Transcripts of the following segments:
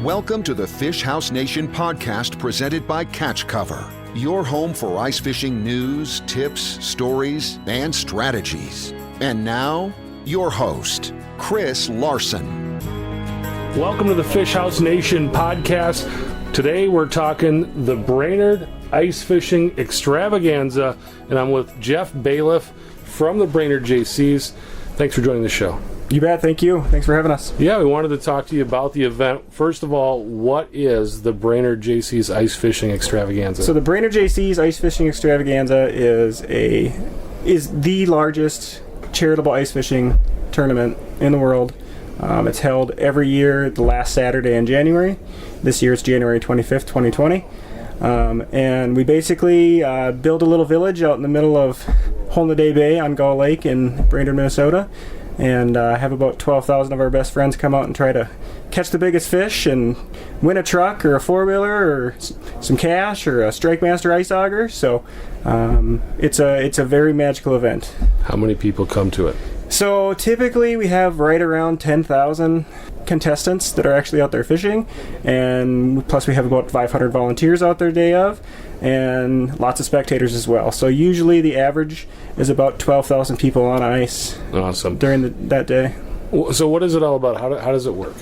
Welcome to the Fish House Nation podcast presented by Catch Cover, your home for ice fishing news, tips, stories, and strategies. And now, your host, Chris Larson. Welcome to the Fish House Nation podcast. Today we're talking the Brainerd Ice Fishing Extravaganza, and I'm with Jeff Bailiff from the Brainerd Jaycees. Thanks for joining the show. You bet. Thank you. Thanks for having us. Yeah, we wanted to talk to you about the event. First of all, what is the Brainerd Jaycees Ice Fishing Extravaganza? So the Brainerd Jaycees Ice Fishing Extravaganza is the largest charitable ice fishing tournament in the world. It's held every year the last Saturday in January. This year it's January 25th, 2020. And we basically build a little village out in the middle of Hole-in-the-Day Bay on Gull Lake in Brainerd, Minnesota. And have about 12,000 of our best friends come out and try to catch the biggest fish and win a truck or a four-wheeler or some cash or a Strike Master ice auger. So it's a very magical event. How many people come to it? So typically we have right around 10,000 contestants that are actually out there fishing, and plus we have about 500 volunteers out there day of, and lots of spectators as well. So usually the average is about 12,000 people on ice. Awesome. During that day. So what is it all about? How does it work?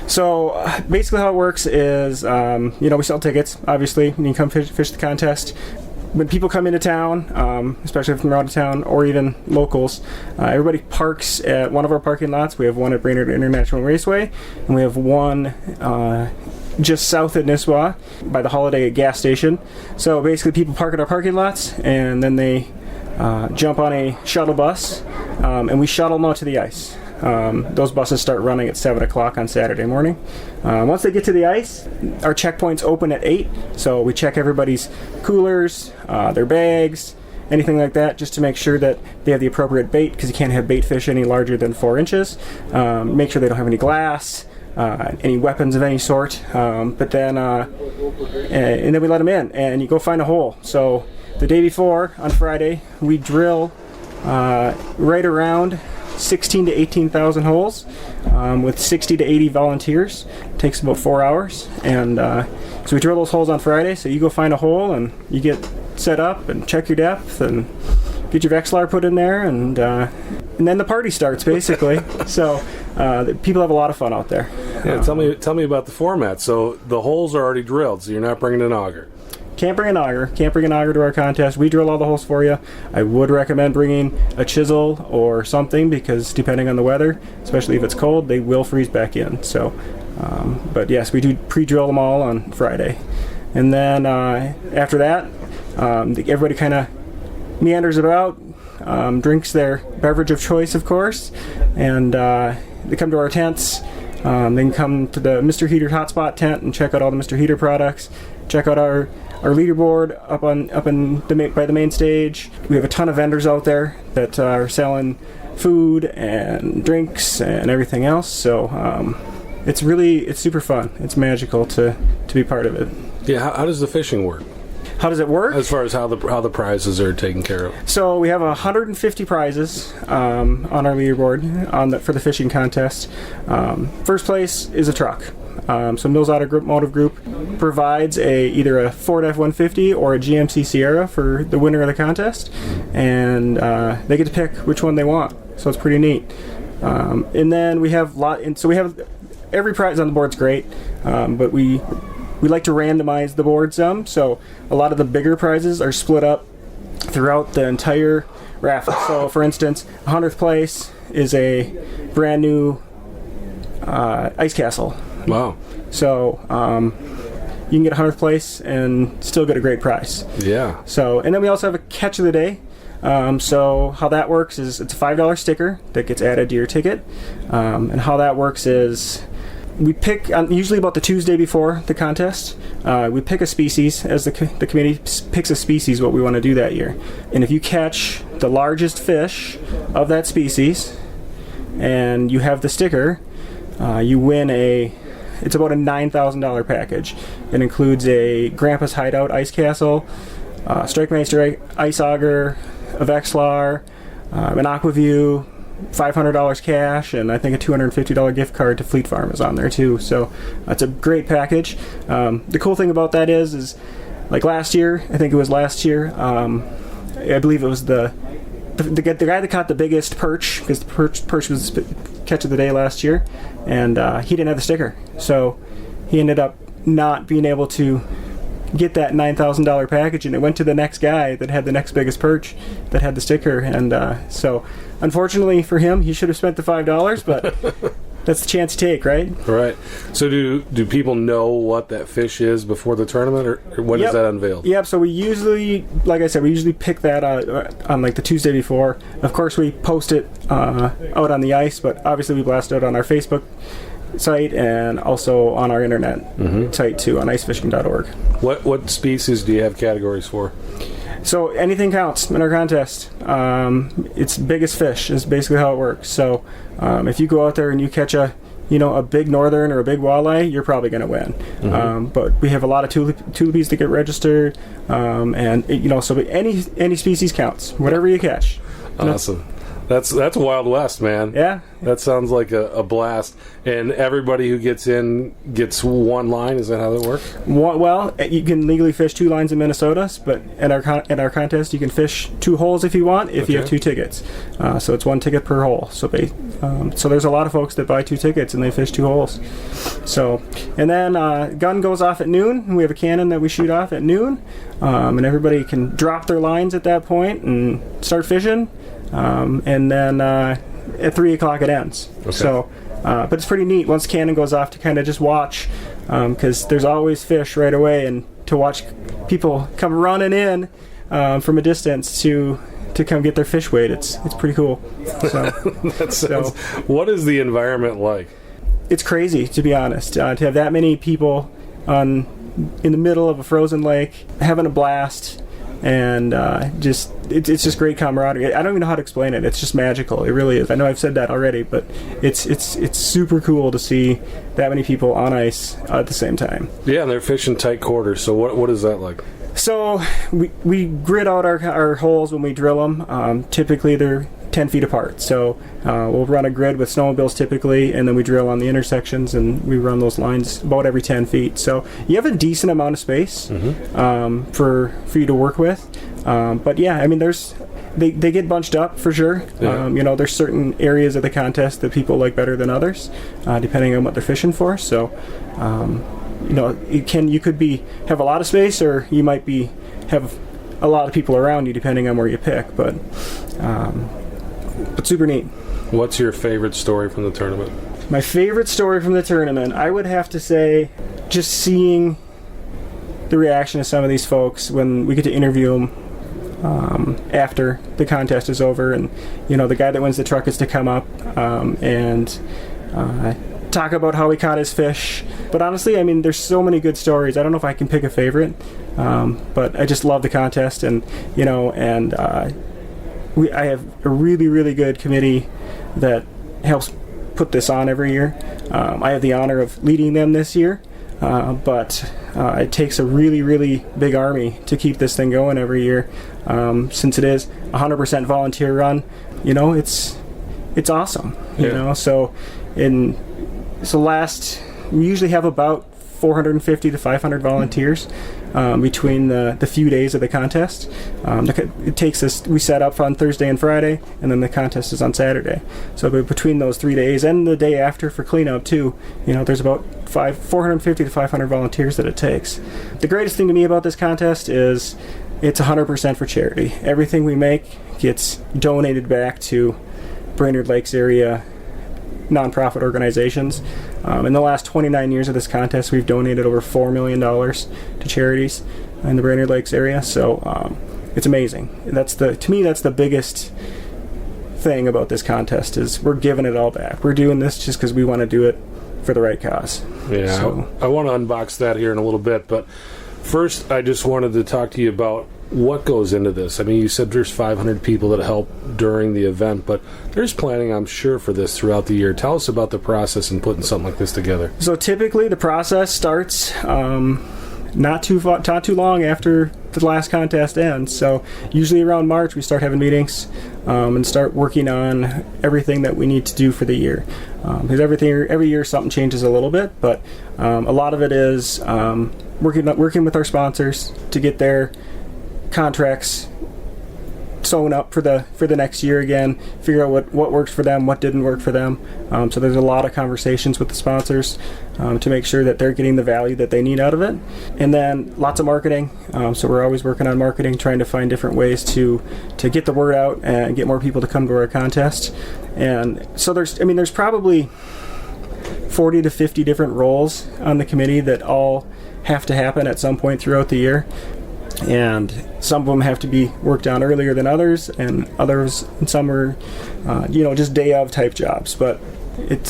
So basically how it works is, we sell tickets, obviously, and you can come fish the contest. When people come into town, especially from out of town or even locals, everybody parks at one of our parking lots. We have one at Brainerd International Raceway, and we have one just south at Nisswa by the Holiday gas station. So basically people park at our parking lots, and then they jump on a shuttle bus, and we shuttle them out to the ice. Those buses start running at 7 o'clock on Saturday morning. Once they get to the ice, our checkpoints open at 8, so we check everybody's coolers, their bags, anything like that, just to make sure that they have the appropriate bait, because you can't have bait fish any larger than 4 inches. Make sure they don't have any glass, any weapons of any sort, and then we let them in, and you go find a hole. So the day before, on Friday, we drill right around 16 to 18,000 holes with 60 to 80 volunteers. It takes about 4 hours, and so we drill those holes on Friday. So you go find a hole and you get set up and check your depth and get your Vexlar put in there, and then the party starts basically. So people have a lot of fun out there. Yeah, tell me about the format. So the holes are already drilled, so you're not bringing an auger. Can't bring an auger to our contest. We drill all the holes for you. I would recommend bringing a chisel or something, because depending on the weather, especially if it's cold, they will freeze back in. So, but yes, we do pre-drill them all on Friday. And then after that, everybody kind of meanders about, drinks their beverage of choice, of course, and they come to our tents. They can come to the Mr. Heater Hotspot tent and check out all the Mr. Heater products. Check out our leaderboard by the main stage. We have a ton of vendors out there that are selling food and drinks and everything else. So it's super fun. It's magical to be part of it. Yeah, how does the fishing work? How does it work? As far as how the prizes are taken care of. So we have 150 prizes on our leaderboard for the fishing contest. First place is a truck. So Mills Automotive Group provides either a Ford F-150 or a GMC Sierra for the winner of the contest, and they get to pick which one they want. So it's pretty neat. And then we have every prize on the board's great, but we like to randomize the board some. So a lot of the bigger prizes are split up throughout the entire raffle. So for instance, 100th place is a brand new ice castle. Wow. So you can get 100th place and still get a great prize. Yeah. So, and then we also have a catch of the day. So how that works is it's a $5 sticker that gets added to your ticket. And how that works is we pick, usually about the Tuesday before the contest, we pick a species, as the committee picks a species what we want to do that year. And if you catch the largest fish of that species and you have the sticker, you win it's about a $9,000 package. It includes a Grandpa's Hideout ice castle, Strike Master ice auger, a Vexlar, an Aquaview, $500 cash, and I think a $250 gift card to Fleet Farm is on there too. So it's a great package. The cool thing about that is like last year, I think it was last year, I believe it was the guy that caught the biggest perch, because the perch was the catch of the day last year, and he didn't have the sticker. So he ended up not being able to get that $9,000 package, and it went to the next guy that had the next biggest perch that had the sticker. And so unfortunately for him, he should have spent the $5, but that's the chance you take, right? Right. So do people know what that fish is before the tournament, or when is that unveiled? Yep. So we usually, like I said, we usually pick that on like the Tuesday before. Of course, we post it out on the ice, but obviously we blast it out on our Facebook site and also on our internet site too, on icefishing.org. What species do you have categories for? So anything counts in our contest. It's biggest fish is basically how it works. So if you go out there and you catch a big northern or a big walleye, you're probably going to win. But we have a lot of tulipies that get registered, and so any species counts, whatever you catch. Awesome. That's Wild West, man. Yeah. That sounds like a blast. And everybody who gets in gets one line. Is that how that works? Well, you can legally fish 2 lines in Minnesota, but in our contest, you can fish 2 holes if you want, if you have 2 tickets. So it's 1 ticket per hole. So there's a lot of folks that buy 2 tickets and they fish 2 holes. So, and then gun goes off at noon. We have a cannon that we shoot off at noon, and everybody can drop their lines at that point and start fishing. And then at 3 o'clock it ends. Okay. So, but it's pretty neat once the cannon goes off to kind of just watch, because there's always fish right away, and to watch people come running in from a distance to come get their fish weighed. It's pretty cool. So, what is the environment like? It's crazy, to be honest. To have that many people in the middle of a frozen lake having a blast. And it's just great camaraderie. I don't even know how to explain it. It's just magical. It really is. I know I've said that already, but it's super cool to see that many people on ice at the same time. Yeah, and they're fishing tight quarters. So what is that like? So we grid out our holes when we drill them. Typically they're 10 feet apart. So we'll run a grid with snowmobiles typically, and then we drill on the intersections, and we run those lines about every 10 feet. So you have a decent amount of space for you to work with. But yeah, I mean, they get bunched up for sure. Yeah. There's certain areas of the contest that people like better than others, depending on what they're fishing for. So you could have a lot of space, or you might have a lot of people around you, depending on where you pick. But super neat. What's your favorite story from the tournament? My favorite story from the tournament, I would have to say, just seeing the reaction of some of these folks when we get to interview them after the contest is over, and the guy that wins the truck is to come up and talk about how he caught his fish. But honestly, I mean, there's so many good stories. I don't know if I can pick a favorite, but I just love the contest, and I have a really, really good committee that helps put this on every year. I have the honor of leading them this year, but it takes a really, really big army to keep this thing going every year. Since it is 100% volunteer run, it's awesome. Yeah. So we usually have about 450 to 500 volunteers between the few days of the contest. It takes us. We set up on Thursday and Friday, and then the contest is on Saturday. So between those 3 days and the day after for cleanup too, there's about 450 to 500 volunteers that it takes. The greatest thing to me about this contest is it's 100% for charity. Everything we make gets donated back to Brainerd Lakes area nonprofit organizations. In the last 29 years of this contest, we've donated over $4 million to charities in the Brainerd Lakes area. So it's amazing. To me, that's the biggest thing about this contest is we're giving it all back. We're doing this just because we want to do it for the right cause. Yeah, so I want to unbox that here in a little bit, but first I just wanted to talk to you about what goes into this. I mean, you said there's 500 people that help during the event, but there's planning, I'm sure, for this throughout the year. Tell us about the process in putting something like this together. So typically the process starts not too long after the last contest ends. So usually around March we start having meetings and start working on everything that we need to do for the year. Because every year something changes a little bit, but a lot of it is working with our sponsors to get their contracts sewn up for the next year again, figure out what works for them, what didn't work for them. So there's a lot of conversations with the sponsors to make sure that they're getting the value that they need out of it. And then lots of marketing. So we're always working on marketing, trying to find different ways to get the word out and get more people to come to our contest. And so there's probably 40 to 50 different roles on the committee that all have to happen at some point throughout the year. And some of them have to be worked on earlier than others, and some are, just day of type jobs. But it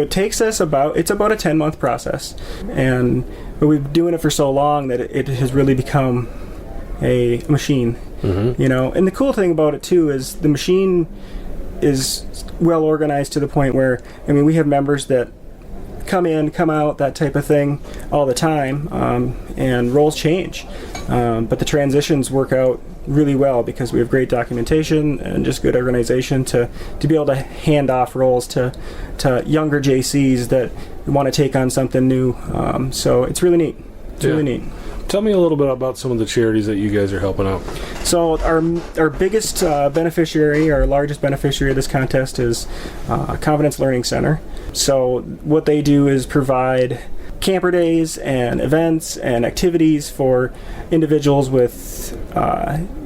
takes us about a 10-month process, but we've been doing it for so long that it has really become a machine. Mm-hmm. And the cool thing about it too is the machine is well organized to the point where, we have members that come in, come out, that type of thing all the time, and roles change. But the transitions work out really well because we have great documentation and just good organization to be able to hand off roles to younger Jaycees that want to take on something new. So it's really neat. Really neat. Tell me a little bit about some of the charities that you guys are helping out. So our biggest beneficiary, our largest beneficiary of this contest is Confidence Learning Center. So what they do is provide camper days and events and activities for individuals with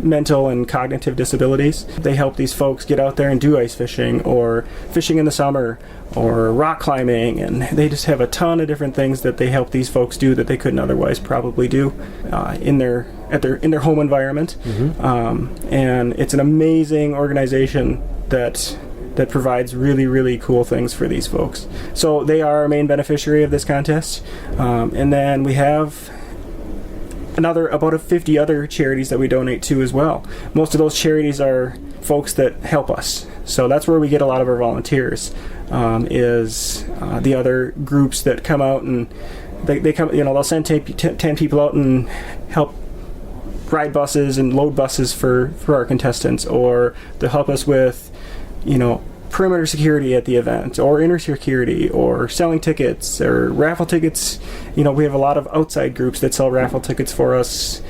mental and cognitive disabilities. They help these folks get out there and do ice fishing or fishing in the summer or rock climbing, and they just have a ton of different things that they help these folks do that they couldn't otherwise probably do in their home environment. Mm-hmm. And it's an amazing organization that provides really, really cool things for these folks. So they are our main beneficiary of this contest. And then we have about 50 other charities that we donate to as well. Most of those charities are folks that help us. So that's where we get a lot of our volunteers, is the other groups that come out and they come, they'll send 10 people out and help ride buses and load buses for our contestants, or they'll help us with perimeter security at the event, or inner security, or selling tickets, or raffle tickets. We have a lot of outside groups that sell raffle tickets for us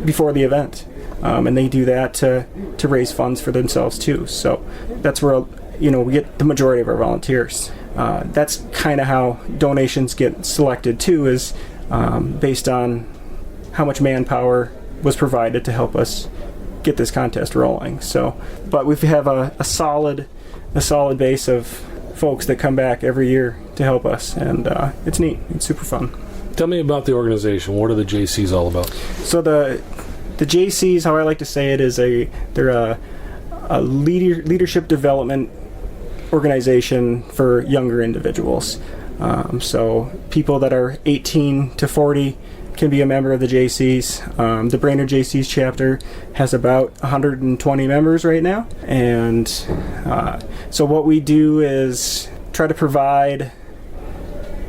before the event, and they do that to raise funds for themselves too. So that's where we get the majority of our volunteers. That's kind of how donations get selected too, is based on how much manpower was provided to help us get this contest rolling. So, but we have a solid base of folks that come back every year to help us, and it's neat. It's super fun. Tell me about the organization. What are the Jaycees all about? So the Jaycees, how I like to say it, is they're a leadership development organization for younger individuals. So people that are 18 to 40 can be a member of the Jaycees. The Brainerd Jaycees chapter has about 120 members right now, and so what we do is try to provide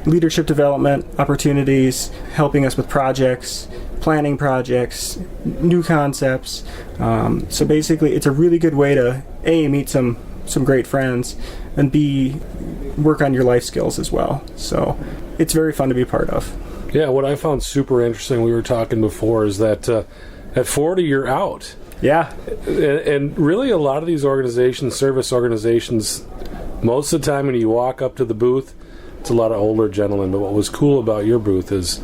leadership development opportunities, helping us with projects, planning projects, new concepts. So basically it's a really good way to A, meet some great friends, and B, work on your life skills as well. So it's very fun to be part of. Yeah, what I found super interesting, we were talking before, is that at 40 you're out. Yeah. And really a lot of these organizations, service organizations, most of the time when you walk up to the booth, it's a lot of older gentlemen. But what was cool about your booth is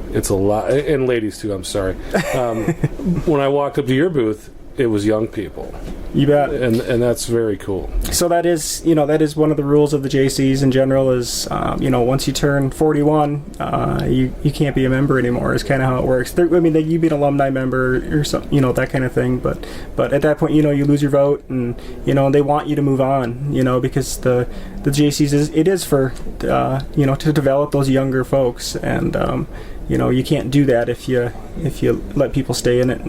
it's a lot, and ladies too, I'm sorry. When I walked up to your booth, it was young people. You bet. And that's very cool. So that is one of the rules of the Jaycees in general is, once you turn 41, you can't be a member anymore, is kind of how it works. You'd be an alumni member or something, that kind of thing. But at that point, you lose your vote, and, they want you to move on, because the Jaycees is for, to develop those younger folks. And, you can't do that if you let people stay in it,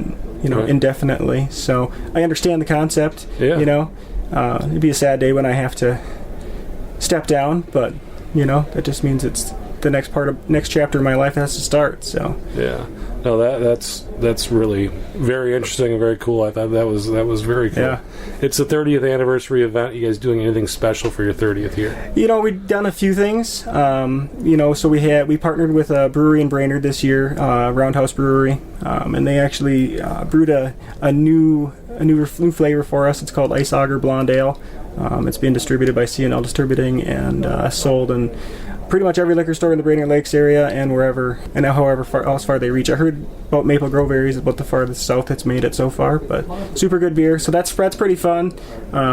right, indefinitely. So I understand the concept. Yeah. It'd be a sad day when I have to step down, but that just means that's the next chapter of my life has to start. So Yeah. No, that's really very interesting and very cool. I thought that was very cool. Yeah. It's the 30th anniversary event. You guys doing anything special for your 30th year? We've done a few things. So we partnered with a brewery in Brainerd this year, Roundhouse Brewery, and they actually brewed a new flavor for us. It's called Ice Auger Blonde Ale. It's being distributed by C&L Distributing and sold in pretty much every liquor store in the Brainerd Lakes area and wherever, and however far they reach. I heard about Maple Grove area is about the farthest south it's made it so far, but super good beer. So that's pretty fun.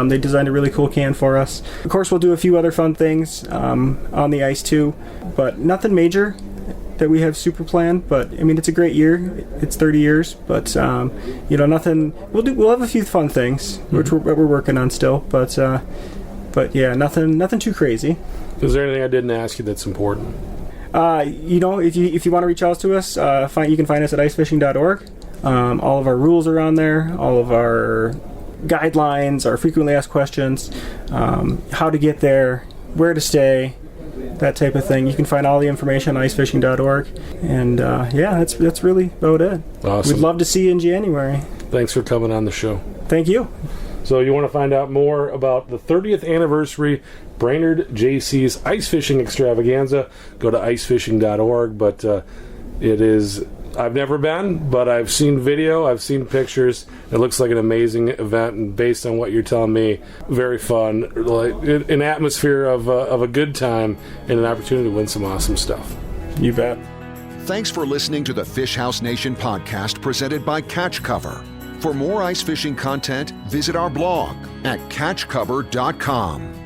They designed a really cool can for us. Of course, we'll do a few other fun things on the ice too, but nothing major that we have super planned. But I mean, it's a great year. It's 30 years, but nothing. We'll have a few fun things which we're working on still, but yeah, nothing too crazy. Is there anything I didn't ask you that's important? If you want to reach out to us, you can find us at icefishing.org. All of our rules are on there. All of our guidelines, our frequently asked questions, how to get there, where to stay, that type of thing. You can find all the information on icefishing.org. And that's really about it. Awesome. We'd love to see you in January. Thanks for coming on the show. Thank you. So you want to find out more about the 30th anniversary Brainerd Jaycees Ice Fishing Extravaganza, go to icefishing.org. But I've never been, but I've seen video, I've seen pictures. It looks like an amazing event, and based on what you're telling me, very fun, like an atmosphere of a good time and an opportunity to win some awesome stuff. You bet. Thanks for listening to the Fish House Nation podcast presented by Catch Cover. For more ice fishing content, visit our blog at catchcover.com.